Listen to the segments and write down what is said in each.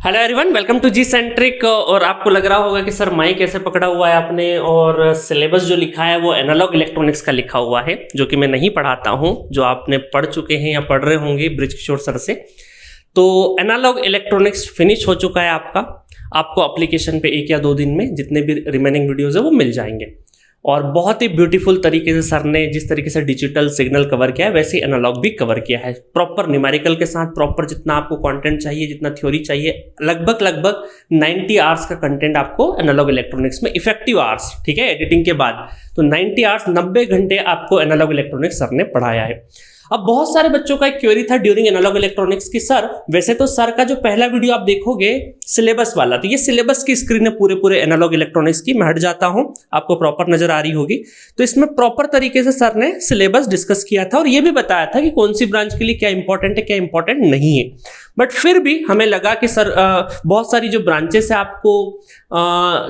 Hello everyone, welcome to G Centric. और आपको लग रहा होगा कि सर माइक कैसे पकड़ा हुआ है आपने, और सिलेबस जो लिखा है वो एनालॉग इलेक्ट्रॉनिक्स का लिखा हुआ है, जो कि मैं नहीं पढ़ाता हूँ, जो आपने पढ़ चुके हैं या पढ़ रहे होंगे बृजकिशोर सर से। तो एनालॉग इलेक्ट्रॉनिक्स फिनिश हो चुका है आपका। आपको एप्लीकेशन पे 1 या 2 दिन में जितने भी रिमेनिंग वीडियोज़ है वो मिल जाएंगे। और बहुत ही ब्यूटीफुल तरीके से सर ने जिस तरीके से डिजिटल सिग्नल कवर किया है वैसे ही एनालॉग भी कवर किया है, प्रॉपर न्यूमेरिकल के साथ। प्रॉपर जितना आपको कंटेंट चाहिए, जितना थ्योरी चाहिए, लगभग 90 आवर्स का कंटेंट आपको एनालॉग इलेक्ट्रॉनिक्स में, इफेक्टिव आवर्स, ठीक है, एडिटिंग के बाद। तो 90 आवर्स, 90 घंटे आपको एनालॉग इलेक्ट्रॉनिक्स सर ने पढ़ाया है। अब बहुत सारे बच्चों का एक क्वेरी था ड्यूरिंग एनालॉग इलेक्ट्रॉनिक्स की, सर वैसे तो सर का जो पहला वीडियो आप देखोगे सिलेबस वाला, तो ये सिलेबस की स्क्रीन है पूरे एनालॉग इलेक्ट्रॉनिक्स की। मैं हट जाता हूं, आपको प्रॉपर नजर आ रही होगी। तो इसमें प्रॉपर तरीके से सर ने सिलेबस डिस्कस किया था और ये भी बताया था कि कौन सी ब्रांच के लिए क्या इंपॉर्टेंट है, क्या इंपॉर्टेंट नहीं है। बट फिर भी हमें लगा कि सर बहुत सारी जो ब्रांचेस है आपको,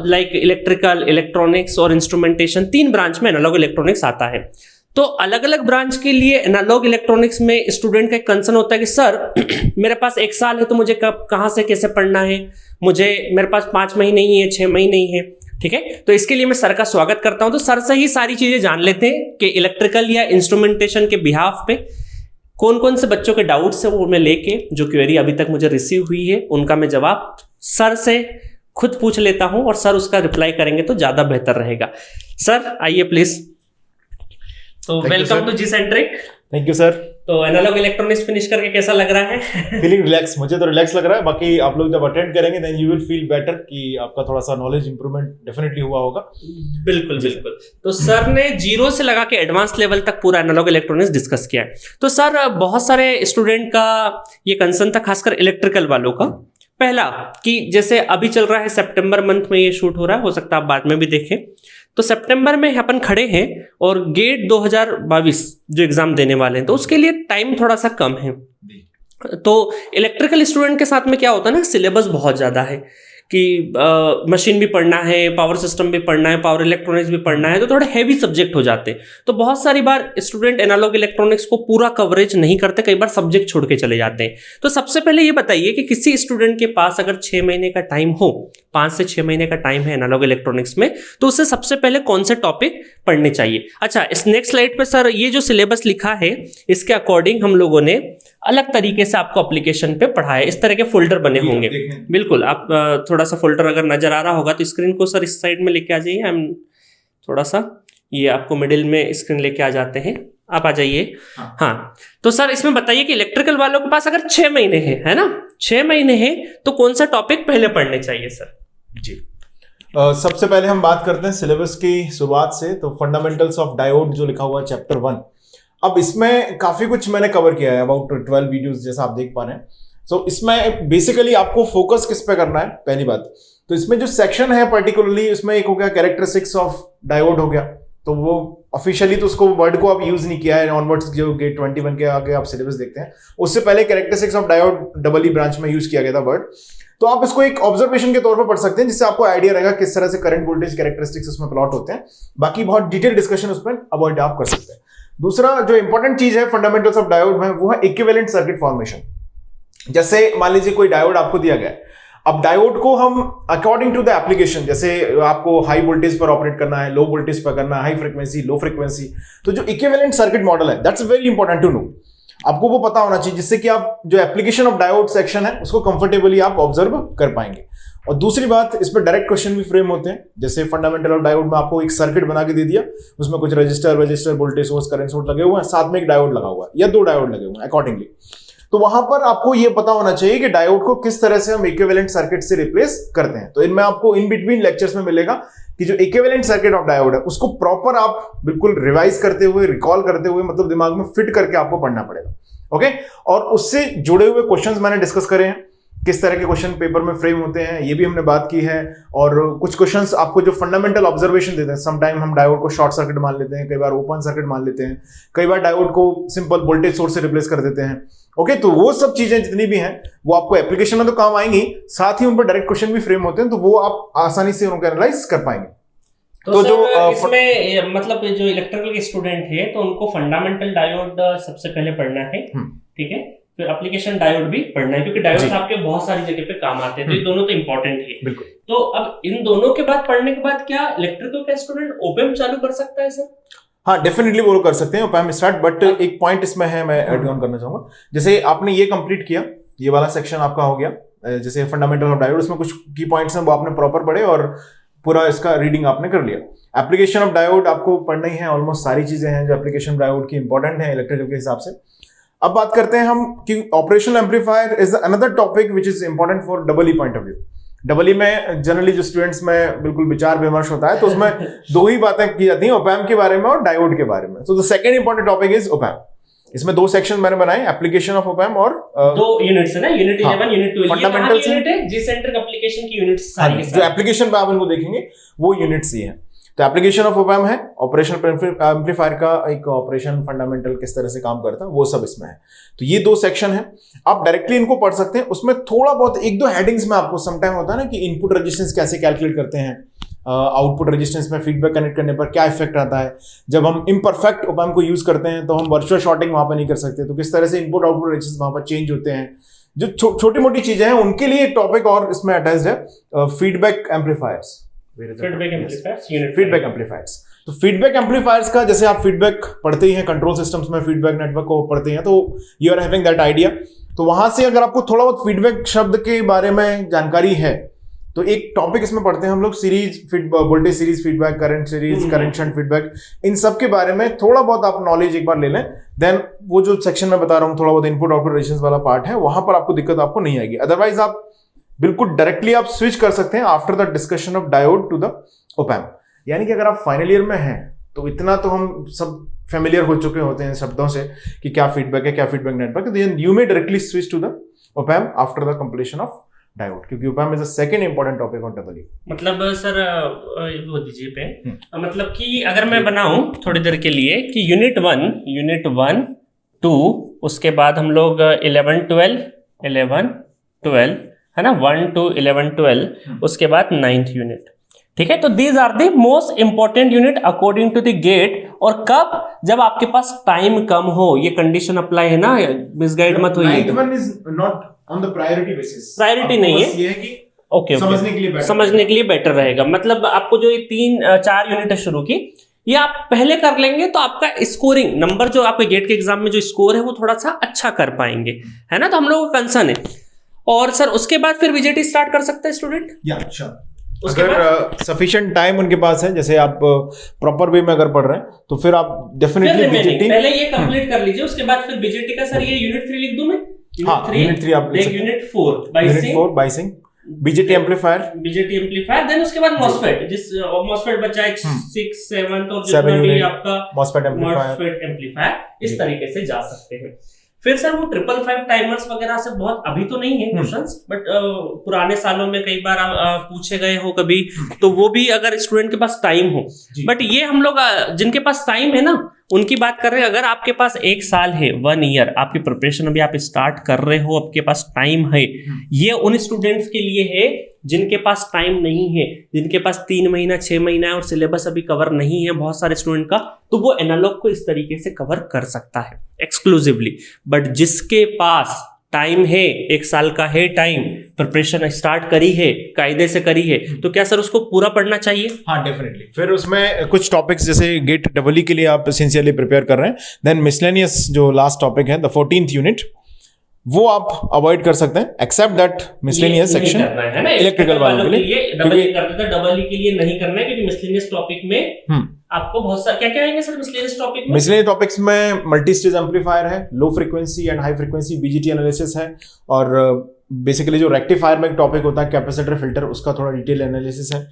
लाइक इलेक्ट्रिकल, इलेक्ट्रॉनिक्स और इंस्ट्रूमेंटेशन, 3 ब्रांच में एनालॉग इलेक्ट्रॉनिक्स आता है। तो अलग अलग ब्रांच के लिए एनालॉग इलेक्ट्रॉनिक्स में स्टूडेंट का एक कंसर्न होता है कि सर मेरे पास 1 साल है तो मुझे कब, कहाँ से, कैसे पढ़ना है, मेरे पास 5 महीने ही है, 6 महीने ही है, ठीक है। तो इसके लिए मैं सर का स्वागत करता हूं। तो सर से ही सारी चीजें जान लेते हैं कि इलेक्ट्रिकल या इंस्ट्रूमेंटेशन के बिहाफ पे कौन कौन से बच्चों के डाउट्स है वो मैं लेके, जो क्वेरी अभी तक मुझे रिसीव हुई है उनका मैं जवाब सर से खुद पूछ लेता हूं और सर उसका रिप्लाई करेंगे तो ज्यादा बेहतर रहेगा। सर आइए प्लीज। तो welcome to G Centric. Thank you sir. तो एनालॉग इलेक्ट्रॉनिक्स फिनिश करके कैसा लग रहा है? फीलिंग रिलैक्स, मुझे तो रिलैक्स लग रहा है। बाकी आप लोग जब अटेंड करेंगे then you will feel better कि आपका थोड़ा सा नॉलेज इंप्रूवमेंट डेफिनेटली हुआ होगा। बिल्कुल। तो सर ने 0 से लगा के एडवांस लेवल तक पूरा एनालॉग इलेक्ट्रॉनिक्स डिस्कस किया है। तो सर बहुत सारे स्टूडेंट का ये कंसर्न था, खासकर इलेक्ट्रिकल वालों का। पहला कि जैसे अभी चल रहा है, सितंबर मंथ में ये शूट हो रहा है, हो सकता है आप बाद में भी देखें। तो सितंबर में अपन खड़े हैं और गेट 2022 जो एग्जाम देने वाले हैं, तो उसके लिए टाइम थोड़ा सा कम है। तो इलेक्ट्रिकल स्टूडेंट के साथ में क्या होता है ना, सिलेबस बहुत ज़्यादा है कि मशीन भी पढ़ना है, पावर सिस्टम भी पढ़ना है, पावर इलेक्ट्रॉनिक्स भी पढ़ना है, तो थोड़े हैवी सब्जेक्ट हो जाते हैं। तो बहुत सारी बार स्टूडेंट एनालॉग इलेक्ट्रॉनिक्स को पूरा कवरेज नहीं करते, कई बार सब्जेक्ट छोड़ के चले जाते हैं। तो सबसे पहले ये बताइए कि किसी स्टूडेंट के पास अगर 6 महीने का टाइम हो, 5 से 6 महीने का टाइम है एनालॉग इलेक्ट्रॉनिक्स में, तो उससे सबसे पहले कौन से टॉपिक पढ़ने चाहिए? अच्छा, इस नेक्स्ट स्लाइड पे सर ये जो सिलेबस लिखा है इसके अकॉर्डिंग हम लोगों ने अलग तरीके से आपको एप्लीकेशन पे पढ़ाया। इस तरह के फोल्डर बने होंगे, बिल्कुल। आप थोड़ा सा फोल्डर अगर नजर आ रहा होगा तो स्क्रीन को सर इस साइड में लेके आ जाइए। हम थोड़ा सा ये आपको मिडिल में स्क्रीन लेके आ जाते हैं, आप आ जाइए। हाँ, तो सर इसमें बताइए कि इलेक्ट्रिकल वालों के पास अगर 6 महीने है ना, 6 महीने है, तो कौन सा टॉपिक पहले पढ़ने चाहिए सर? जी, सबसे पहले हम बात करते हैं सिलेबस की शुरुआत से। तो फंडामेंटल्स ऑफ डायोड जो लिखा हुआ है चैप्टर 1, अब इसमें काफी कुछ मैंने कवर किया है, अबाउट 12 वीडियोस जैसा आप देख पा रहे हैं। सो इसमें बेसिकली आपको फोकस किस पे करना है, पहली बात। तो इसमें जो सेक्शन है पर्टिकुलरली, उसमें एक हो गया कैरेक्टरिस्टिक्स ऑफ डायोड हो गया। तो वो ऑफिशियली तो उसको वर्ड को अब यूज नहीं किया है, ऑनवर्ड्स जो गेट 21 के आगे आप सिलेबस देखते हैं, उससे पहले characteristics of diode double E branch में यूज किया गया था वर्ड। तो आप इसको एक ऑब्जर्वेशन के तौर पर पढ़ सकते हैं, जिससे आपको आइडिया रहेगा किस तरह से करंट वोल्टेज कैरेक्टरिस्टिक्स उसमें प्लॉट होते हैं। बाकी बहुत डिटेल डिस्कशन उसमें अवॉइड आप कर सकते हैं। दूसरा जो इंपॉर्टेंट चीज है फंडामेंटल्स ऑफ डायोड में, वो है इक्विवेलेंट सर्किट फॉर्मेशन। जैसे मान लीजिए कोई डायोड आपको दिया गया है, अब डायोड को हम अकॉर्डिंग टू द एप्लीकेशन, जैसे आपको हाई वोल्टेज पर ऑपरेट करना है, लो वोल्टेज पर करना है, हाई फ्रीक्वेंसी, लो फ्रीक्वेंसी, तो जो इक्विवेलेंट सर्किट मॉडल है that's very important to know. आपको वो पता होना चाहिए, जिससे कि आप जो एप्लीकेशन ऑफ डायोड सेक्शन है उसको कंफर्टेबली आप ऑब्जर्व कर पाएंगे। और दूसरी बात, इस पर डायरेक्ट क्वेश्चन भी फ्रेम होते हैं। जैसे फंडामेंटल ऑफ डायोड में आपको एक सर्किट बना के दे दिया, उसमें कुछ register voltage source, current source लगे हुए हैं, साथ में एक डायोड लगा हुआ है या 2 डायोड लगे हुए हैं अकॉर्डिंगली। तो वहां पर आपको ये पता होना चाहिए कि डायोड को किस तरह से हम इक्विवेलेंट सर्किट से रिप्लेस करते हैं। तो इनमें आपको इन बिटवीन लेक्चर्स में मिलेगा कि जो इक्विवेलेंट सर्किट ऑफ डायोड है उसको प्रॉपर आप बिल्कुल रिवाइज करते हुए, रिकॉल करते हुए, मतलब दिमाग में फिट करके आपको पढ़ना पड़ेगा। ओके, और उससे जुड़े हुए क्वेश्चंस मैंने डिस्कस करे हैं, किस तरह के क्वेश्चन पेपर में फ्रेम होते हैं ये भी हमने बात की है। और कुछ क्वेश्चंस आपको जो फंडामेंटल ऑब्जर्वेशन देते हैं, समटाइम हम डायोड को शॉर्ट सर्किट मान लेते हैं, कई बार ओपन सर्किट मान लेते हैं, कई बार डायोड को सिंपल वोल्टेज सोर्स से रिप्लेस कर देते हैं। ओके, तो वो सब चीजें जितनी भी हैं वो आपको एप्लीकेशन में तो काम आएंगी, साथ ही उन पर डायरेक्ट क्वेश्चन भी फ्रेम होते हैं, तो वो आप आसानी से उनको एनालाइज कर पाएंगे। तो जो इसमें मतलब जो इलेक्ट्रिकल के स्टूडेंट है तो उनको फंडामेंटल डायोड सबसे पहले पढ़ना है, ठीक है। फिर एप्लीकेशन डायोड भी पढ़ना है, क्योंकि डायोड आपके बहुत सारी जगह पे काम आते हैं, तो ये दोनों तो इंपॉर्टेंट है। बिल्कुल। तो अब इन दोनों के बाद पढ़ने के बाद क्या इलेक्ट्रिकल का स्टूडेंट ओपन चालू कर सकता है सर? हाँ, डेफिनेटली वो कर सकते हैं ओपैम स्टार्ट, बट एक पॉइंट इसमें है, मैं एड ऑन करना चाहूंगा। जैसे आपने ये कंप्लीट किया, ये वाला सेक्शन आपका हो गया, जैसे फंडामेंटल ऑफ डायोड, उसमें कुछ की पॉइंट्स हैं वो आपने प्रॉपर पढ़े और पूरा इसका रीडिंग आपने कर लिया। एप्लीकेशन ऑफ डायोड आपको पढ़ना ही है, ऑलमोस्ट सारी चीजें हैं जो एप्लीकेशन डायोड की इंपॉर्टेंट है इलेक्ट्रिकल के हिसाब से। अब बात करते हैं हम कि operational amplifier is another topic which is important for double E point of view. Double E में जनरली जो स्टूडेंट्स में बिल्कुल विचार विमर्श होता है, तो उसमें दो ही बातें की जाती हैं, ओपैम के बारे में और डायोड के बारे में। So the second important topic is ओपैम। इसमें दो सेक्शन मैंने बनाए, एप्लीकेशन ऑफ ओपैम और दो यूनिट्स है ना, यूनिट 11 यूनिट 12, फंडामेंटल्स है जी-सेंट्रिक एप्लीकेशन की यूनिट्स सारी। जो एप्लीकेशन पे आप इनको देखेंगे वो यूनिट्स ही है। तो एप्लीकेशन ऑफ ओपैम है, ऑपरेशनल एम्पलीफायर का एक ऑपरेशन फंडामेंटल किस तरह से काम करता है वो सब इसमें है। तो ये दो सेक्शन है, आप डायरेक्टली इनको पढ़ सकते हैं। उसमें थोड़ा बहुत एक दो हेडिंग्स में आपको समटाइम होता है ना कि इनपुट रेजिस्टेंस कैसे कैलकुलेट करते हैं, आउटपुट रेजिस्टेंस में फीडबैक कनेक्ट करने पर क्या इफेक्ट आता है, जब हम इम्परफेक्ट ओपैम को यूज करते हैं तो हम वर्चुअल शॉर्टिंग वहां पर नहीं कर सकते, तो किस तरह से इनपुट आउटपुट रेजिस्टेंस वहां पर चेंज होते हैं। जो छोटी मोटी चीजें हैं उनके लिए एक टॉपिक और इसमें अटैच्ड है, फीडबैक एम्पलीफायर्स। फीडबैक एम्पलीफायर्स, तो फीडबैक एम्पलीफायर्स का जैसे आप फीडबैक पढ़ते ही हैं, कंट्रोल सिस्टम्स में फीडबैक नेटवर्क को पढ़ते हैं, तो you are having that idea. तो वहां से अगर आपको थोड़ा बहुत फीडबैक शब्द के बारे में जानकारी है, तो एक टॉपिक इसमें पढ़ते हैं हम लोग, series voltage series feedback, current series, current shunt feedback, इन सब के बारे में थोड़ा बहुत आप नॉलेज एक बार ले लें, देन वो जो सेक्शन में बता रहा हूँ थोड़ा बहुत इनपुट आउटपुट रेजिस्टेंस वाला पार्ट है, वहां पर आपको दिक्कत आपको नहीं आएगी। अदरवाइज आप बिल्कुल डायरेक्टली आप स्विच कर सकते हैं after the discussion of diode two the ओपैम। यानी कि अगर आप फाइनल ईयर में हैं तो इतना तो हम सब फेमिलियर हो चुके होते हैं शब्दों से कि क्या फीडबैक है, क्या फीडबैक नेटवर्क है, then you may directly switch to the op amp after the completion of diode, क्योंकि op amp is the second important topic on double E. मतलब सर वो दीजिए पे, मतलब कि अगर मैं बनाऊं थोड़ी देर के लिए कि यूनिट 1 2, उसके बाद हम लोग 11 12 है ना, 1 2 11 12, उसके बाद 9th यूनिट, ठीक है। तो these are the most important unit according to the GATE. और कब? जब आपके पास टाइम कम हो, ये कंडीशन अप्लाई है ना, मिसगाइड मत होइए। 9th one is not on the priority basis, priority नहीं है, ये है कि ओके समझने के लिए बेटर रहेगा। मतलब आपको जो ये 3-4 यूनिट है शुरू की, ये आप पहले कर लेंगे तो आपका स्कोरिंग नंबर जो आपके गेट के एग्जाम में जो स्कोर है वो थोड़ा सा अच्छा कर पाएंगे, है ना। तो हम लोगों का कंसर्न है। और सर उसके बाद फिर बीजेटी स्टार्ट कर सकते हैं स्टूडेंट, या अगर सफिशिएंट टाइम उनके पास है, जैसे आप प्रॉपर वे में अगर पढ़ रहे हैं तो फिर आप डेफिनेटली बीजेटी पहले ये कंप्लीट कर लीजिए, उसके बाद फिर बीजेटी का सर ये यूनिट 3 लिख दूं मैं। यूनिट 3 आप unit 4 biasing BJT amplifier, then उसके बाद मॉसफेट, जिस मॉसफेट बचा है 6 7 और जितना भी आपका मॉसफेट एम्पलीफायर, इस तरीके से जा सकते हैं। फिर सर वो 555 टाइमर्स वगैरह से बहुत अभी तो नहीं है क्वेश्चंस, बट पुराने सालों में कई बार पूछे गए हो कभी, तो वो भी अगर स्टूडेंट के पास टाइम हो। बट ये हम लोग जिनके पास टाइम है ना उनकी बात कर रहे हैं। अगर आपके पास 1 साल है, 1 ईयर, आपकी प्रिपरेशन अभी आप स्टार्ट कर रहे हो, आपके पास टाइम है, ये उन स्टूडेंट्स के लिए है जिनके पास टाइम नहीं है, जिनके पास 3 महीना 6 महीना है और सिलेबस अभी कवर नहीं है बहुत सारे स्टूडेंट का, तो वो एनालॉग को इस तरीके से कवर कर सकता है एक्सक्लूसिवली। बट जिसके पास टाइम है, 1 साल का है टाइम, प्रिपरेशन स्टार्ट करी है, कायदे से करी है, तो क्या सर उसको पूरा पढ़ना चाहिए? हाँ, डेफिनेटली। फिर उसमें कुछ टॉपिक्स जैसे गेट डबल ई के लिए आप सिंसियरली प्रिपेयर कर रहे हैं, देन मिसलेनियस जो लास्ट टॉपिक है, द 14th यूनिट, वो आप अवॉइड कर सकते हैं, except that miscellaneous section electrical वालों के लिए। डबल ई के लिए नहीं करना है, क्योंकि मिसलेनियस टॉपिक में आपको बहुत सारे क्या आएंगे सर मिसलेनियस टॉपिक में? मिसलेनियस टॉपिक्स में मल्टी स्टेज एम्पलीफायर है, low frequency and high frequency BGT analysis है, और बेसिकली जो रेक्टिफायर में एक टॉपिक होता है कैपेसिटर फिल्टर, उसका थोड़ा डिटेल एनालिसिस है,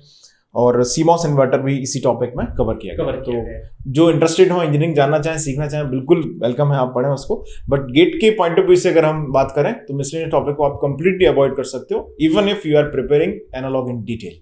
और सीमॉस इन्वर्टर भी इसी टॉपिक में कवर किया गया। तो जो इंटरेस्टेड हो, इंजीनियरिंग जानना चाहें, सीखना चाहें, बिल्कुल वेलकम है, आप पढ़ें उसको। बट गेट के पॉइंट ऑफ व्यू से अगर हम बात करें तो मिसलेनियस टॉपिक को आप कंप्लीटली अवॉइड कर सकते हो, even if you are preparing analog in detail.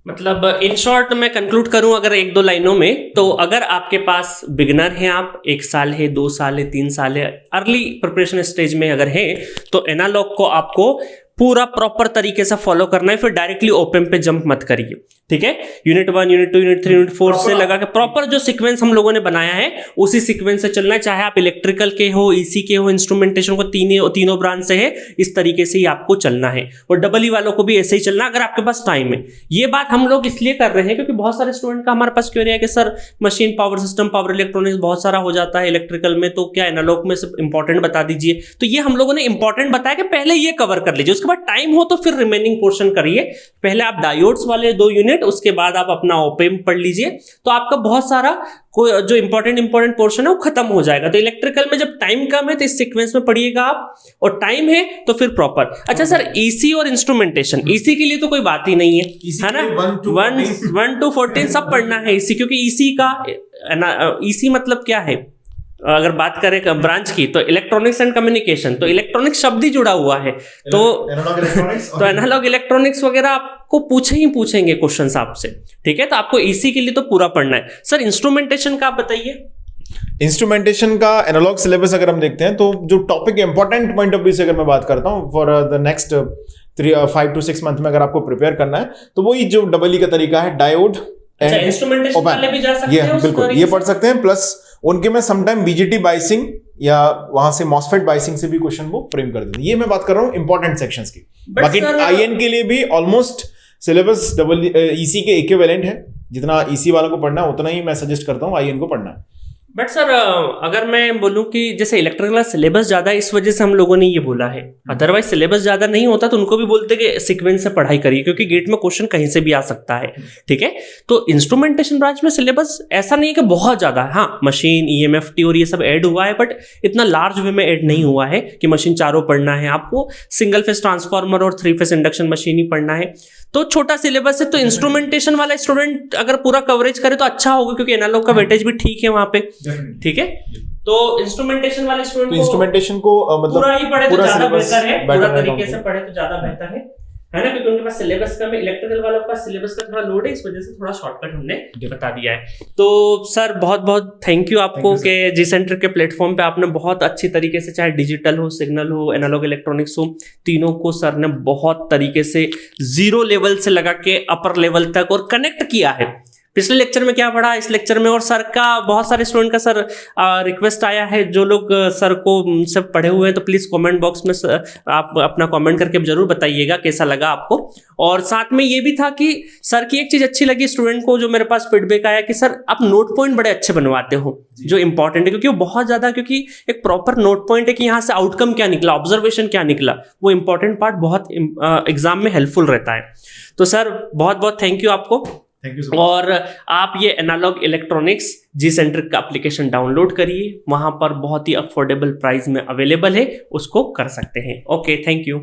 मतलब इन शॉर्ट मैं कंक्लूड करूं अगर 1-2 लाइनों में, तो अगर आपके पास बिगिनर हैं आप, 1 साल है, 2 साल है, 3 साल है, अर्ली प्रिपरेशन स्टेज में अगर है, तो एनालॉग को आपको पूरा प्रॉपर तरीके से फॉलो करना है, फिर डायरेक्टली ओपन पे जंप मत करिए, ठीक है। यूनिट 1, यूनिट 2, यूनिट 3, यूनिट 4 से लगा के प्रॉपर जो सीक्वेंस हम लोगों ने बनाया है उसी सीक्वेंस से चलना है, चाहे आप इलेक्ट्रिकल के हो, ईसी के हो, इंस्ट्रूमेंटेशन को तीनों ब्रांच से है, इस तरीके से ही आपको चलना है। और डबल ई वालों को भी ऐसे ही चलना अगर आपके पास टाइम है। ये बात हम लोग इसलिए कर रहे हैं क्योंकि बहुत सारे स्टूडेंट का हमारे पास क्वेरी है कि sir machine, power system, power electronics बहुत सारा हो जाता है इलेक्ट्रिकल में, तो क्या एनालॉग में सिर्फ इंपॉर्टेंट बता दीजिए। तो ये हम लोगों ने इंपॉर्टेंट बताया कि पहले ये कवर कर लीजिए, उसके बाद टाइम हो तो फिर रिमेनिंग पोर्शन करिए। पहले आप डायोड्स वाले 2 यूनिट, उसके बाद आप अपना ओपेम पढ़ लीजिए, तो आपका बहुत सारा जो इंपॉर्टेंट पोर्शन है वो खत्म हो जाएगा। तो इलेक्ट्रिकल में जब टाइम कम है तो इस सीक्वेंस में पढ़िएगा आप, और टाइम है तो फिर प्रॉपर। अच्छा सर, ईसी और इंस्ट्रूमेंटेशन, ईसी के लिए तो कोई बात ही नहीं है ना, 1 to 14 सब पढ़ना है ईसी, क्योंकि ईसी का ईसी मतलब क्या है, अगर बात करें ब्रांच की तो इलेक्ट्रॉनिक्स एंड कम्युनिकेशन, तो इलेक्ट्रॉनिक्स शब्द ही जुड़ा हुआ है, तो एनालॉग इलेक्ट्रॉनिक्स वगैरह आपको पूछेंगे क्वेश्चंस आपसे, ठीक है। तो आपको ईसी के लिए तो पूरा पढ़ना है। सर इंस्ट्रूमेंटेशन का आप बताइए। इंस्ट्रूमेंटेशन का एनालॉग सिलेबस अगर हम देखते हैं तो जो topic important point of view से अगर मैं बात करता हूं for the next 5 to 6 month में अगर आपको प्रिपेयर करना है तो वही जो डबल ई का तरीका है, डायोड, इंस्ट्रूमेंटेशन वाले भी जा सकते हैं, बिल्कुल ये पढ़ सकते हैं। प्लस उनके में समटाइम बीजीटी बाइसिंग या वहां से मॉसफेट बाइसिंग से भी क्वेश्चन वो फ्रेम कर देते हैं। ये मैं बात कर रहा हूँ इंपॉर्टेंट सेक्शंस की। बाकी आईएन के लिए भी ऑलमोस्ट सिलेबस डबल ईसी के इक्विवेलेंट है, जितना ईसी वालों को पढ़ना है उतना ही मैं सजेस्ट करता हूँ आईएन को पढ़ना है। बट सर अगर मैं बोलूं कि जैसे इलेक्ट्रिकल सिलेबस ज्यादा है, इस वजह से हम लोगों ने ये बोला है, अदरवाइज सिलेबस ज्यादा नहीं होता तो उनको भी बोलते कि सीक्वेंस से पढ़ाई करिए, क्योंकि गेट में क्वेश्चन कहीं से भी आ सकता है, ठीक है। तो इंस्ट्रूमेंटेशन ब्रांच में सिलेबस ऐसा नहीं है कि बहुत ज्यादा है, हाँ मशीन, ईएमएफटी और ये सब ऐड हुआ है, बट इतना लार्ज वे में ऐड नहीं हुआ है कि मशीन चारों पढ़ना है आपको, सिंगल फेस ट्रांसफार्मर और 3 फेस इंडक्शन मशीन ही पढ़ना है, तो छोटा सिलेबस है। तो इंस्ट्रूमेंटेशन वाला स्टूडेंट अगर पूरा कवरेज करे तो अच्छा होगा, क्योंकि एनालॉग का वेटेज भी ठीक है वहां पे, ठीक है। तो इंस्ट्रूमेंटेशन वाले स्टूडेंट को इंस्ट्रूमेंटेशन को मतलब पूरा ही पढ़े तो ज्यादा बेहतर है, पूरा तरीके से पढ़े तो ज्यादा बेहतर है ना, क्योंकि उनके पास सिलेबस कम है। इलेक्ट्रिकल वालों के पास सिलेबस का थोड़ा लोड है, इस वजह से थोड़ा शॉर्टकट हमने बता दिया है। तो सर बहुत बहुत थैंक यू आपको कि जी सेंटर के प्लेटफॉर्म पे आपने बहुत अच्छी तरीके से, चाहे डिजिटल हो, सिग्नल हो, एनालॉग इलेक्ट्रॉनिक्स हो, तीनों को सर ने बहुत तरीके से 0 लेवल से लगा के अपर लेवल तक और कनेक्ट किया है। पिछले लेक्चर में क्या पढ़ा, इस लेक्चर में, और सर का बहुत सारे स्टूडेंट का सर रिक्वेस्ट आया है, जो लोग सर को सब पढ़े हुए हैं तो प्लीज़ कमेंट बॉक्स में आप अपना कमेंट करके जरूर बताइएगा कैसा लगा आपको। और साथ में ये भी था कि सर की एक चीज़ अच्छी लगी स्टूडेंट को, जो मेरे पास फीडबैक आया कि सर आप नोट पॉइंट बड़े अच्छे बनवाते हो, जो इंपॉर्टेंट है, क्योंकि वो बहुत ज़्यादा, क्योंकि एक प्रॉपर नोट पॉइंट है कि यहाँ से आउटकम क्या निकला, ऑब्जर्वेशन क्या निकला, वो इंपॉर्टेंट पार्ट बहुत एग्जाम में हेल्पफुल रहता है। तो सर बहुत बहुत थैंक यू आपको। और आप ये एनालॉग इलेक्ट्रॉनिक्स जी सेंटर का एप्लीकेशन डाउनलोड करिए, वहां पर बहुत ही अफोर्डेबल प्राइस में अवेलेबल है, उसको कर सकते हैं। Okay, thank you.